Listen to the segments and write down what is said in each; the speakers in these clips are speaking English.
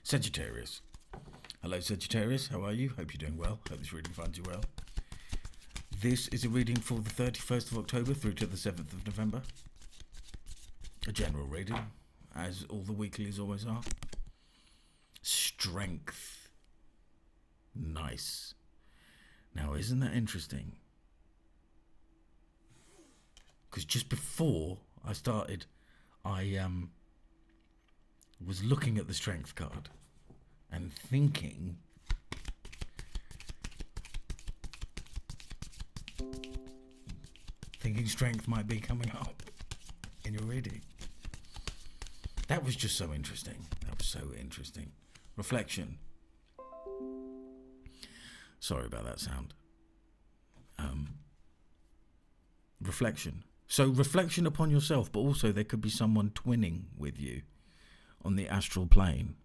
Sagittarius. Hello Sagittarius, how are you? Hope you're doing well. Hope this reading finds you well. This is a reading for the 31st of October through to the 7th of November. A general reading, as all the weeklies always are. Strength. Nice. Now, isn't that interesting? Because just before I started, I was looking at the strength card and thinking strength might be coming up in your reading. That was just so interesting. That was so interesting. Reflection. Sorry about that sound. Reflection. So reflection upon yourself, but also there could be someone twinning with you on the astral plane.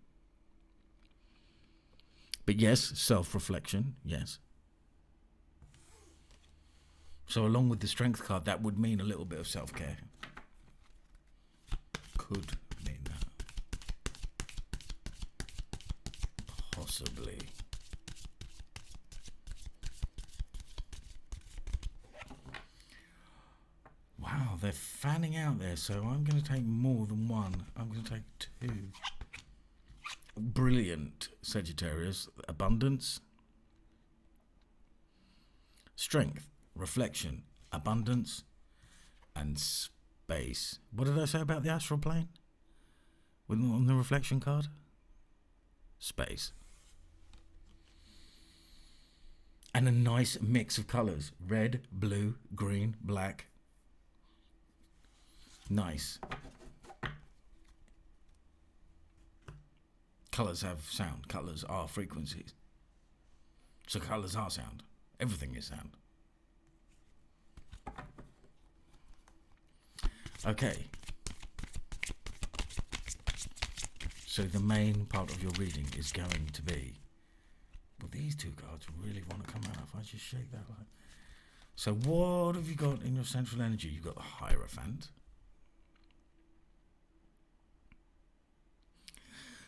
But yes, self-reflection, yes. So along with the strength card, that would mean a little bit of self-care. Could mean that. Possibly. Wow, they're fanning out there, so I'm going to take more than one. I'm going to take two. Brilliant, Sagittarius. Abundance. Strength. Reflection, abundance, and space. What did I say about the astral plane? On the reflection card? Space. And a nice mix of colours. Red, blue, green, black. Nice. Colours have sound. Colours are frequencies. So colours are sound. Everything is sound. Okay, so the main part of your reading is going to be, well, these two cards really want to come out if I just shake that light. So what have you got in your central energy? You've got the Hierophant.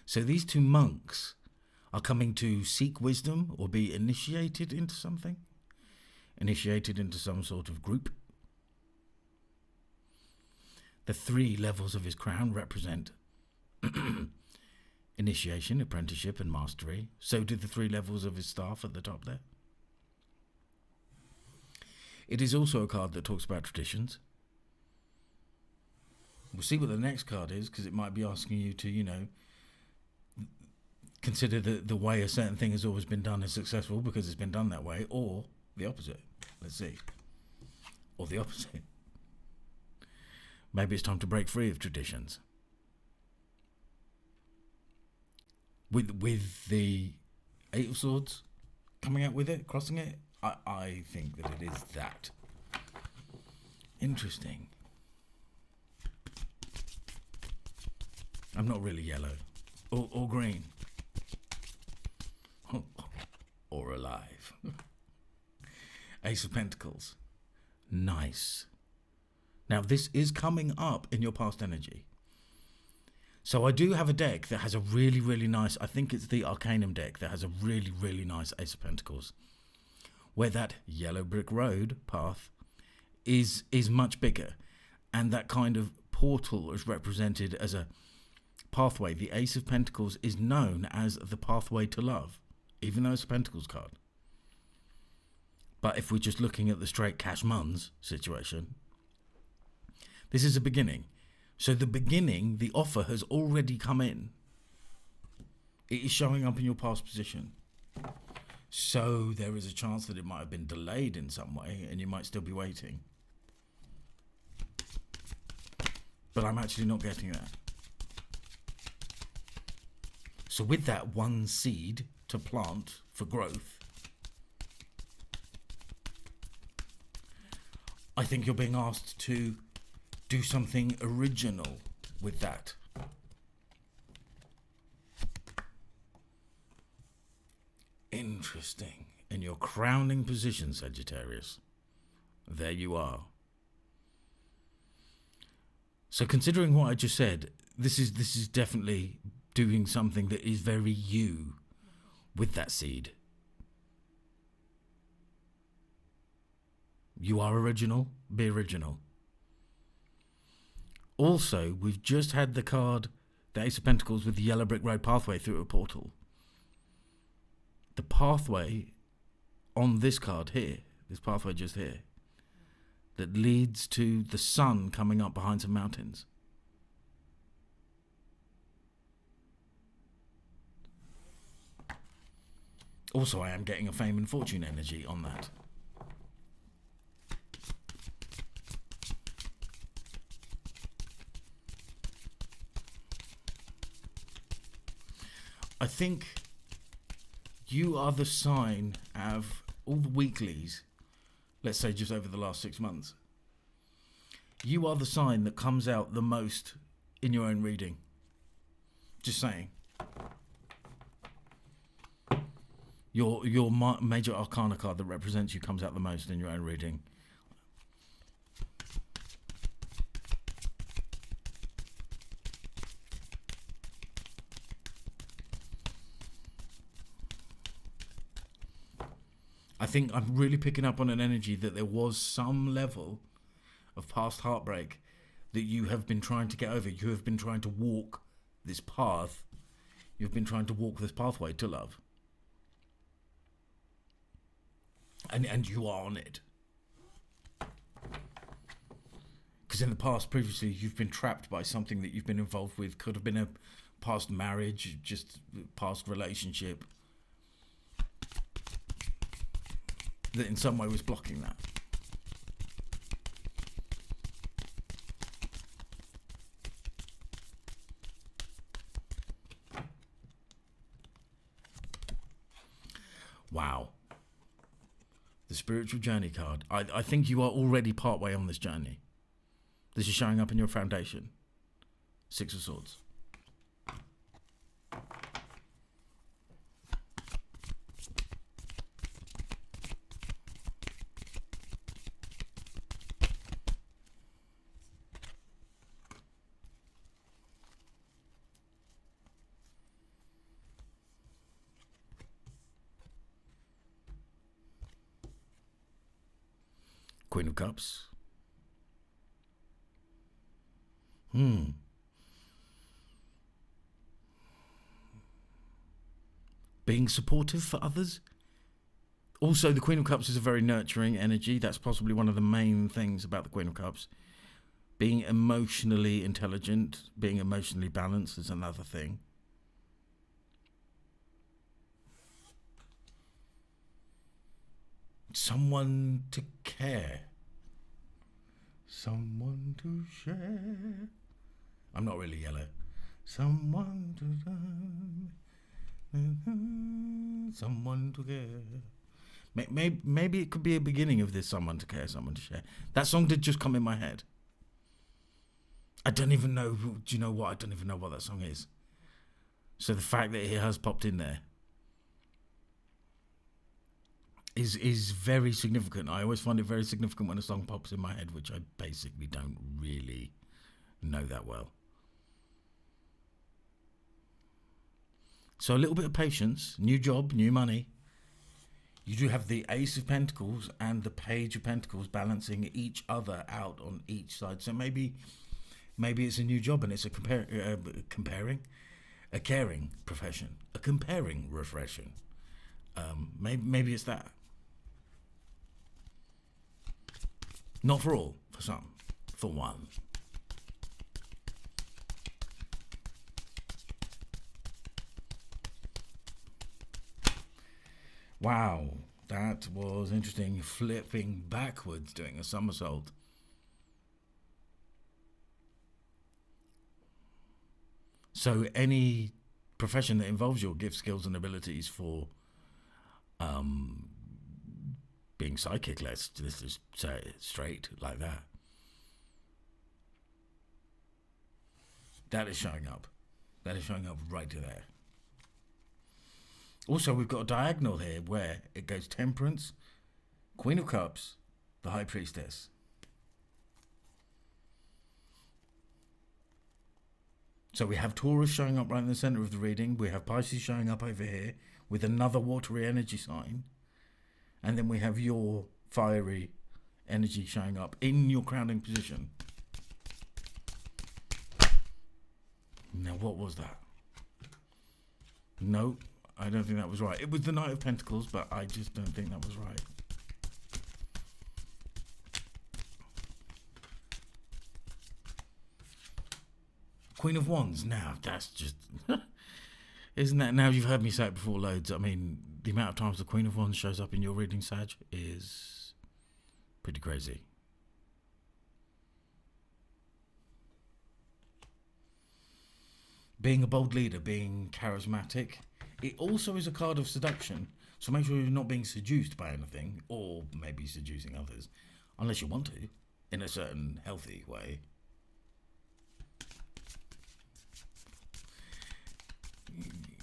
So these two monks are coming to seek wisdom or be initiated into something, initiated into some sort of group. The three levels of his crown represent initiation, apprenticeship, and mastery. So did the three levels of his staff at the top there. It is also a card that talks about traditions. We'll see what the next card is, because it might be asking you to, consider the way a certain thing has always been done is successful because it's been done that way, or the opposite. Let's see. Or the opposite. Maybe it's time to break free of traditions. With the Eight of Swords coming out with it, crossing it, I think that it is that. Interesting. I'm not really yellow. Or green. Or alive. Ace of Pentacles. Nice. Now, this is coming up in your past energy. So I do have a deck that has a really, really nice, I think it's the Arcanum deck that has a really, really nice Ace of Pentacles, where that yellow brick road path is much bigger. And that kind of portal is represented as a pathway. The Ace of Pentacles is known as the pathway to love, even though it's a Pentacles card. But if we're just looking at the straight cash muns situation, this is a beginning. So the beginning, the offer has already come in. It is showing up in your past position. So there is a chance that it might have been delayed in some way and you might still be waiting. But I'm actually not getting that. So with that one seed to plant for growth, I think you're being asked to do something original with that. Interesting. In your crowning position, Sagittarius, there you are. So considering what I just said, this is definitely doing something that is very you with that seed. You are original, be original. Also, we've just had the card, the Ace of Pentacles with the yellow brick road pathway through a portal. The pathway on this card here, this pathway just here, that leads to the sun coming up behind some mountains. Also, I am getting a fame and fortune energy on that. I think you are the sign of all the weeklies, let's say just over the last 6 months. You are the sign that comes out the most in your own reading. Just saying. Your major arcana card that represents you comes out the most in your own reading. I think I'm really picking up on an energy that there was some level of past heartbreak that you have been trying to get over. You have been trying to walk this path. You've been trying to walk this pathway to love. And you are on it. Because in the past, previously, you've been trapped by something that you've been involved with. Could have been a past marriage, just past relationship, that in some way was blocking that. Wow. The spiritual journey card. I think you are already partway on this journey. This is showing up in your foundation. 6 of Swords. Queen of Cups. Being supportive for others. Also, the Queen of Cups is a very nurturing energy. That's possibly one of the main things about the Queen of Cups. Being emotionally intelligent, being emotionally balanced is another thing. Someone to care. Someone to share. I'm not really yellow. Someone to love. Someone to care. Maybe it could be a beginning of this someone to care, someone to share. That song did just come in my head. I don't even know. Do you know what? I don't even know what that song is. So the fact that it has popped in there is very significant. I always find it very significant when a song pops in my head, which I basically don't really know that well. So a little bit of patience, new job, new money. You do have the Ace of Pentacles and the Page of Pentacles balancing each other out on each side. So maybe it's a new job and it's a caring profession, a comparing profession. Maybe it's that. Not for all, for some, for one. Wow, that was interesting. Flipping backwards, doing a somersault. So any profession that involves your gifts, skills and abilities for being psychic, let's just say it straight like that. That is showing up. That is showing up right to there. Also, we've got a diagonal here where it goes Temperance, Queen of Cups, the High Priestess. So we have Taurus showing up right in the center of the reading. We have Pisces showing up over here with another watery energy sign. And then we have your fiery energy showing up in your crowning position. Now, what was that? No, I don't think that was right. It was the Knight of Pentacles, but I just don't think that was right. Queen of Wands. Now, that's just... Isn't that... Now, you've heard me say it before loads. I mean, the amount of times the Queen of Wands shows up in your reading, Sag, is pretty crazy. Being a bold leader, being charismatic. It also is a card of seduction. So make sure you're not being seduced by anything, or maybe seducing others, unless you want to, in a certain healthy way.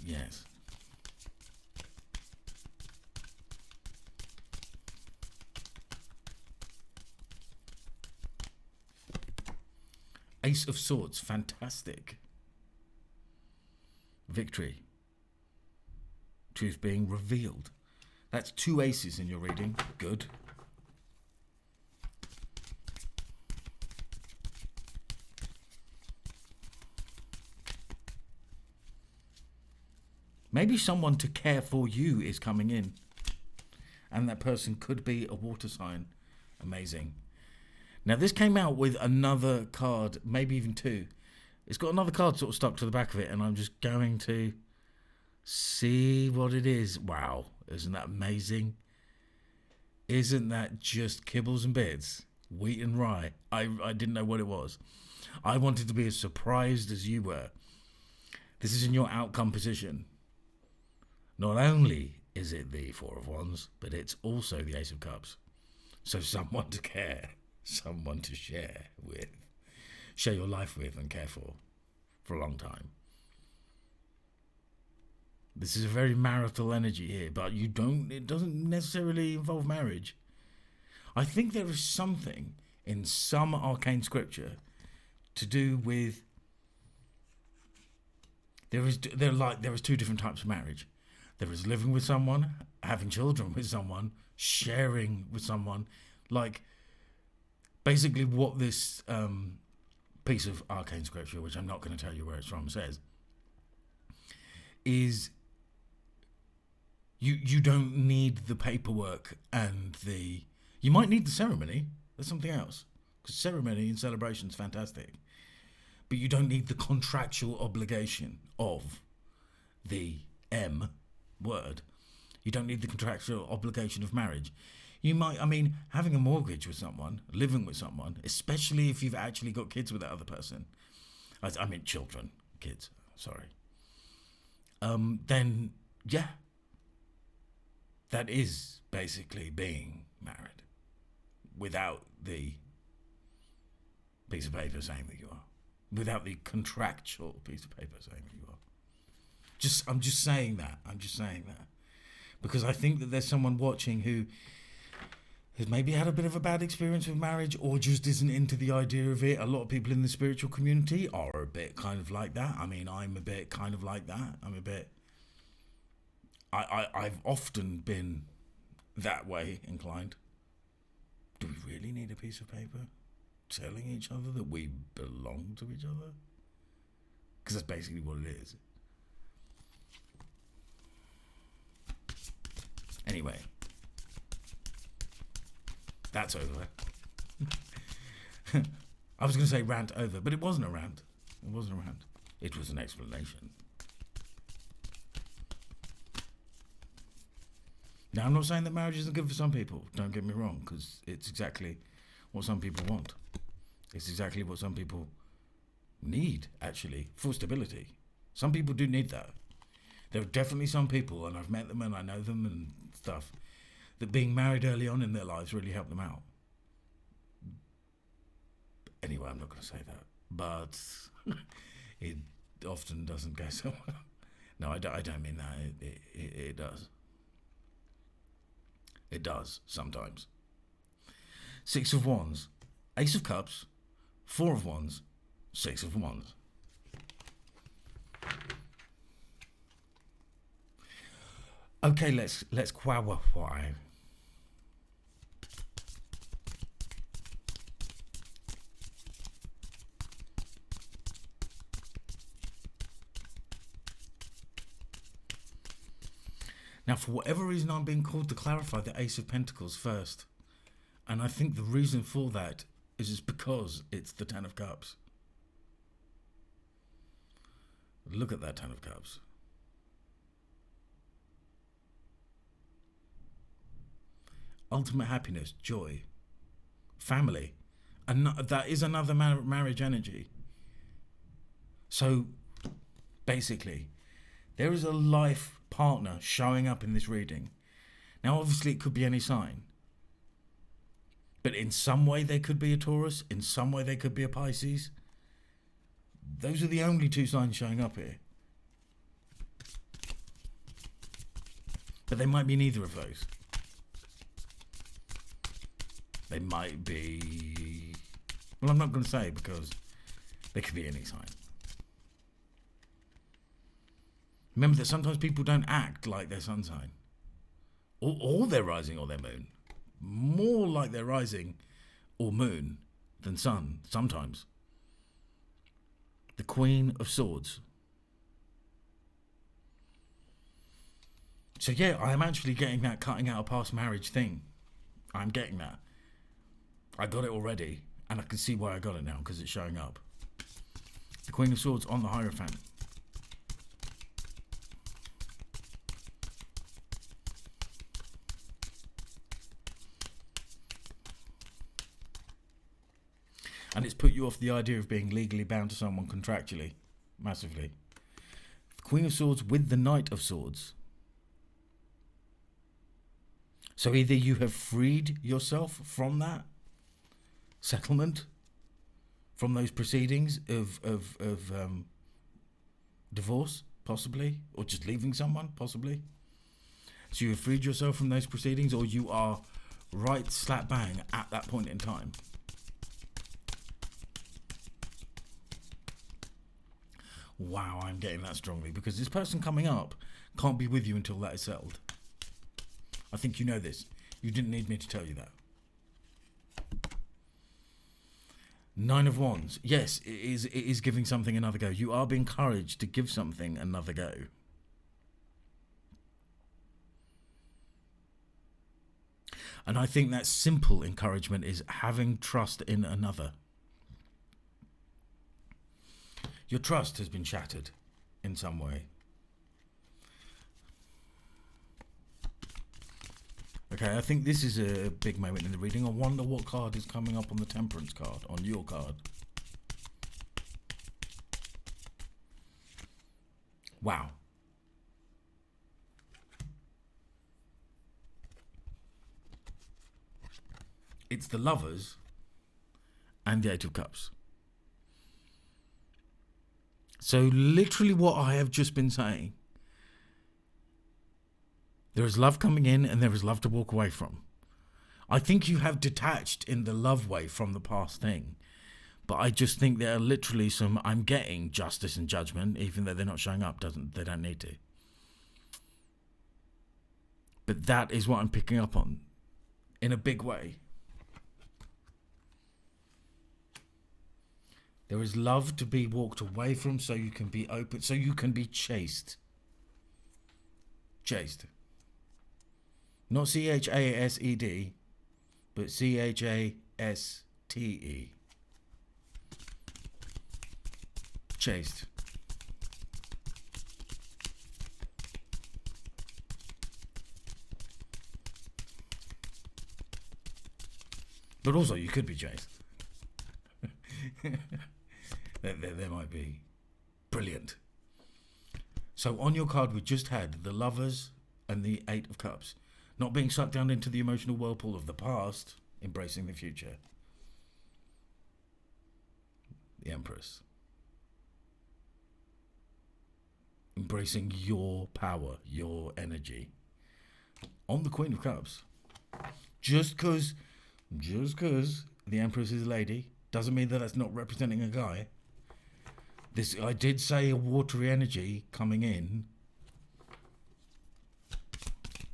Yes. Ace of Swords, fantastic. Victory. Truth being revealed. That's 2 aces in your reading. Good. Maybe someone to care for you is coming in. And that person could be a water sign. Amazing. Now this came out with another card, maybe even 2. It's got another card sort of stuck to the back of it, and I'm just going to see what it is. Wow, isn't that amazing? Isn't that just kibbles and bits? Wheat and rye. I didn't know what it was. I wanted to be as surprised as you were. This is in your outcome position. Not only is it the 4 of Wands, but it's also the Ace of Cups. So someone to care, someone to share with, share your life with and care for a long time. This is a very marital energy here, but it doesn't necessarily involve marriage. I think there is something in some arcane scripture to do with there is 2 different types of marriage. There is living with someone, having children with someone, sharing with someone. Like, basically what this piece of arcane scripture, which I'm not going to tell you where it's from, says, is you don't need the paperwork and you might need the ceremony. That's something else. Because ceremony and celebration is fantastic. But you don't need the contractual obligation of the M word. You don't need the contractual obligation of marriage. You might, having a mortgage with someone, living with someone, especially if you've actually got kids with that other person. I mean children, kids, sorry. Then, yeah. That is basically being married without the piece of paper saying that you are. Without the contractual piece of paper saying that you are. I'm just saying that. Because I think that there's someone watching who has maybe had a bit of a bad experience with marriage or just isn't into the idea of it. A lot of people in the spiritual community are a bit kind of like that. I'm a bit kind of like that. I've often been that way inclined. Do we really need a piece of paper telling each other that we belong to each other? Because that's basically what it is. Anyway, that's over. I was going to say rant over, but it wasn't a rant. It was an explanation. Now, I'm not saying that marriage isn't good for some people. Don't get me wrong, because it's exactly what some people want. It's exactly what some people need, actually, for stability. Some people do need that. There are definitely some people, and I've met them and I know them and stuff, that being married early on in their lives really helped them out. Anyway, I'm not going to say that, but it often doesn't go so well. No, I don't mean that. It does. It does, sometimes. 6 of Wands, Ace of Cups, 4 of Wands, 6 of Wands. Okay, let's qualify. Now, for whatever reason, I'm being called to clarify the Ace of Pentacles first. And I think the reason for that is just because it's the Ten of Cups. Look at that Ten of Cups. Ultimate happiness, joy, family. And that is another marriage energy. So, basically, there is a life partner showing up in this reading. Now, obviously, it could be any sign. But in some way, they could be a Taurus. In some way, they could be a Pisces. Those are the only two signs showing up here. But they might be neither of those. They might be... Well, I'm not going to say because they could be any sign. Remember that sometimes people don't act like their sun sign. Or their rising or their moon. More like their rising or moon than sun, sometimes. The Queen of Swords. So yeah, I am actually getting that cutting out a past marriage thing. I'm getting that. I got it already, and I can see why I got it now, because it's showing up. The Queen of Swords on the Hierophant. And it's put you off the idea of being legally bound to someone contractually, massively. The Queen of Swords with the Knight of Swords. So either you have freed yourself from that settlement, from those proceedings of divorce, possibly, or just leaving someone, possibly. So you have freed yourself from those proceedings, or you are right slap bang at that point in time. Wow, I'm getting that strongly, because this person coming up can't be with you until that is settled. I think you know this. You didn't need me to tell you that. Nine of Wands. Yes, it is giving something another go. You are being encouraged to give something another go. And I think that simple encouragement is having trust in another. Your trust has been shattered in some way. Okay, I think this is a big moment in the reading. I wonder what card is coming up on the Temperance card, on your card. Wow. It's the Lovers and the Eight of Cups. So literally what I have just been saying. There is love coming in and there is love to walk away from. I think you have detached in the love way from the past thing. But I just think there are literally some, I'm getting justice and judgment, even though they're not showing up, they don't need to. But that is what I'm picking up on in a big way. There is love to be walked away from so you can be open, so you can be chased. Chased. Not C-H-A-S-E-D, but C-H-A-S-T-E. Chased. But also you could be chased. There might be. Brilliant. So on your card we just had the Lovers and the Eight of Cups. Not being sucked down into the emotional whirlpool of the past, embracing the future. The Empress. Embracing your power, your energy. On the Queen of Cups. Just because the Empress is a lady, doesn't mean that that's not representing a guy. This, I did say a watery energy coming in.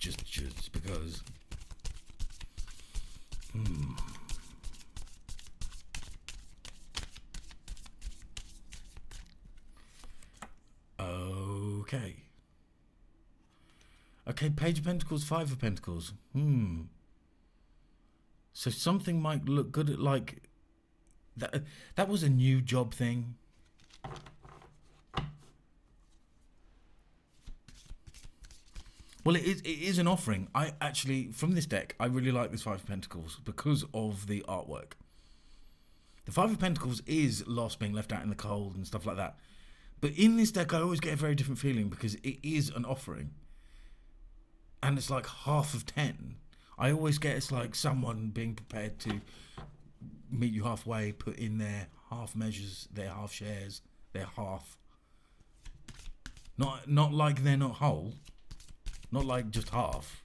just because. Okay. Okay, Page of Pentacles, Five of Pentacles. So something might look good at, like, that was a new job thing. Well, it is an offering. I actually, from this deck, I really like this Five of Pentacles because of the artwork. The Five of Pentacles is lost, being left out in the cold and stuff like that. But in this deck, I always get a very different feeling because it is an offering. And it's like half of 10. I always get it's like someone being prepared to meet you halfway, put in their half measures, their half shares, their half. Not like they're not whole. Not like just half.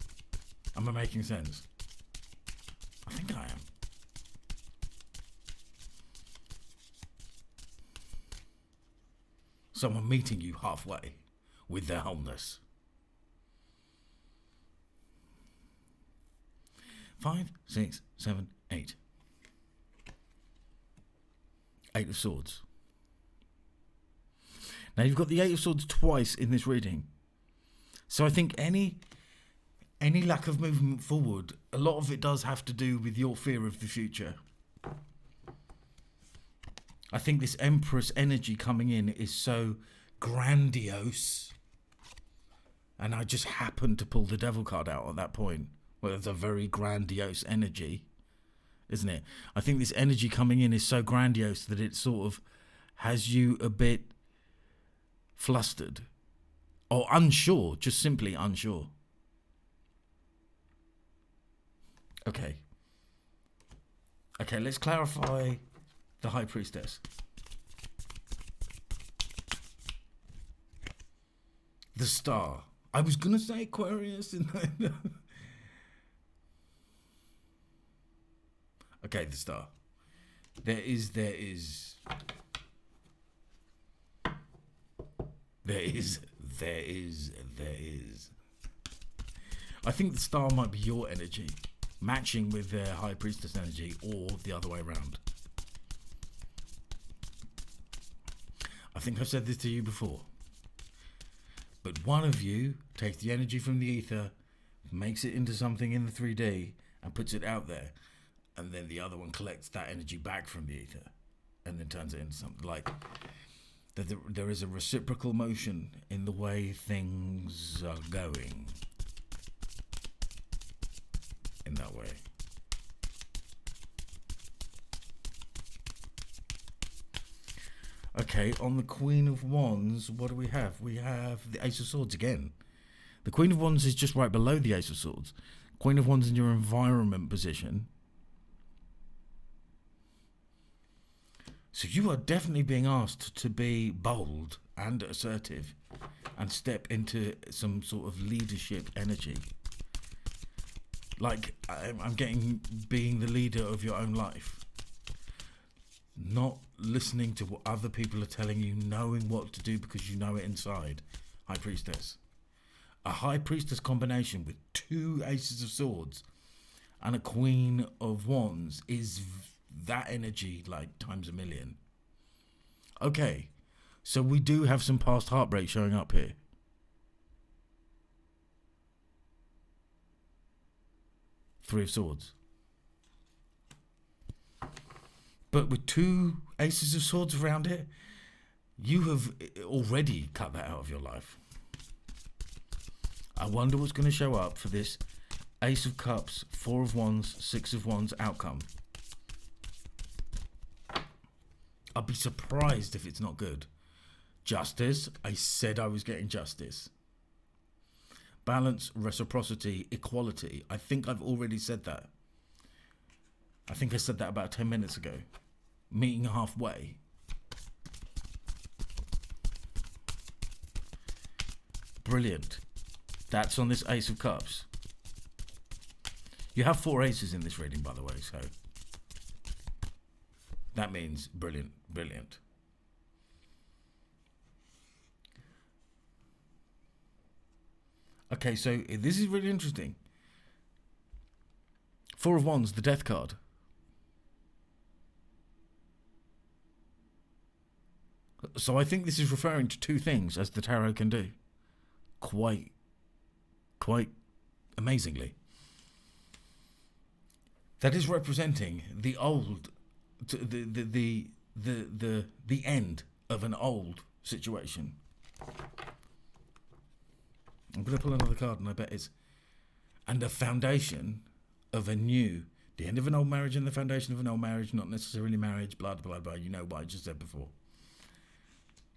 Am I making sense? I think I am. Someone meeting you halfway with their wholeness. 5, 6, 7, 8. 8 of Swords. Now you've got the 8 of Swords twice in this reading. So I think any lack of movement forward, a lot of it does have to do with your fear of the future. I think this Empress energy coming in is so grandiose. And I just happened to pull the Devil card out at that point. Well, it's a very grandiose energy, isn't it? I think this energy coming in is so grandiose that it sort of has you a bit flustered. Or unsure, just simply unsure. Okay. Okay, let's clarify the High Priestess. The Star. I was going to say Aquarius. Okay, the Star. There is. I think the Star might be your energy, matching with their High Priestess energy, or the other way around. I think I've said this to you before. But one of you takes the energy from the ether, makes it into something in the 3D, and puts it out there. And then the other one collects that energy back from the ether, and then turns it into something like... There is a reciprocal motion in the way things are going. In that way. Okay, on the Queen of Wands, what do we have? We have the Ace of Swords again. The Queen of Wands is just right below the Ace of Swords. Queen of Wands in your environment position. So you are definitely being asked to be bold and assertive and step into some sort of leadership energy. Like, I'm getting being the leader of your own life. Not listening to what other people are telling you, knowing what to do because you know it inside. High Priestess. A High Priestess combination with 2 Aces of Swords and a Queen of Wands is that energy like times a million. Okay, so we do have some past heartbreak showing up here. Three of Swords. But with 2 Aces of Swords around it, you have already cut that out of your life. I wonder what's going to show up for this Ace of Cups, 4 of Wands, 6 of Wands outcome. I'll be surprised if it's not good. Justice. I said I was getting justice. Balance, reciprocity, equality. I think I've already said that. I think I said that about 10 minutes ago. Meeting halfway. Brilliant. That's on this Ace of Cups. You have 4 aces in this reading, by the way, so that means brilliant, brilliant. Okay, so this is really interesting. Four of Wands, the Death card. So I think this is referring to two things, as the tarot can do. Quite amazingly. That is representing the old, the end of an old situation. I'm going to pull another card, and I bet it's, and the foundation of a new, the end of an old marriage and the foundation of an old marriage, not necessarily marriage, blah, blah, blah. You know what I just said before.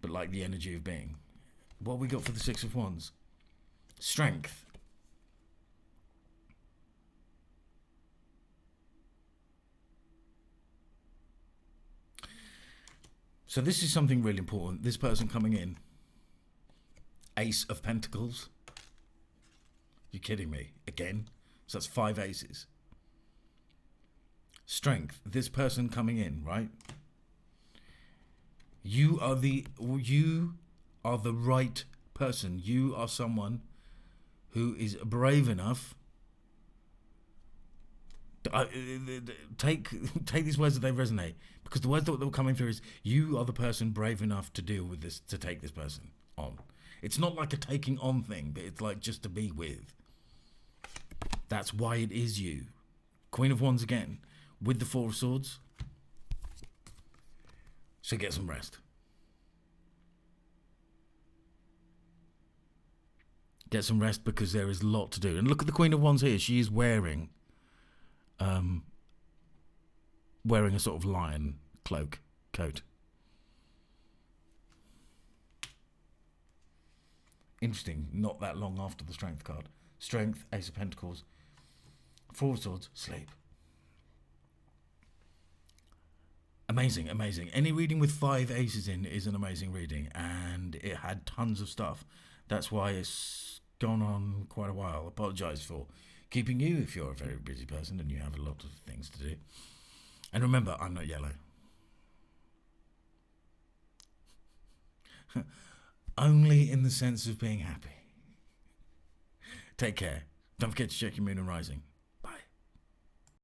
But like the energy of being. What have we got for the Six of Wands? Strength. So this is something really important. This person coming in, Ace of Pentacles. You're kidding me. Again? So that's 5 aces. Strength. This person coming in, right? You are the right person. You are someone who is brave enough. Take these words that they resonate, because the words that were coming through is, you are the person brave enough to deal with this, to take this person on. It's not like a taking on thing, but it's like just to be with. That's why it is you. Queen of Wands again, with the Four of Swords. So get some rest. Get some rest, because there is a lot to do. And look at the Queen of Wands here. She is wearing a sort of lion coat. Interesting. Not that long after the Strength card. Strength, Ace of Pentacles, Four of Swords, sleep. Amazing, amazing. Any reading with 5 aces in is an amazing reading, and it had tons of stuff. That's why it's gone on quite a while. Apologise for keeping you if you're a very busy person and you have a lot of things to do. And remember, I'm not yellow. Only in the sense of being happy. Take care. Don't forget to check your moon and rising.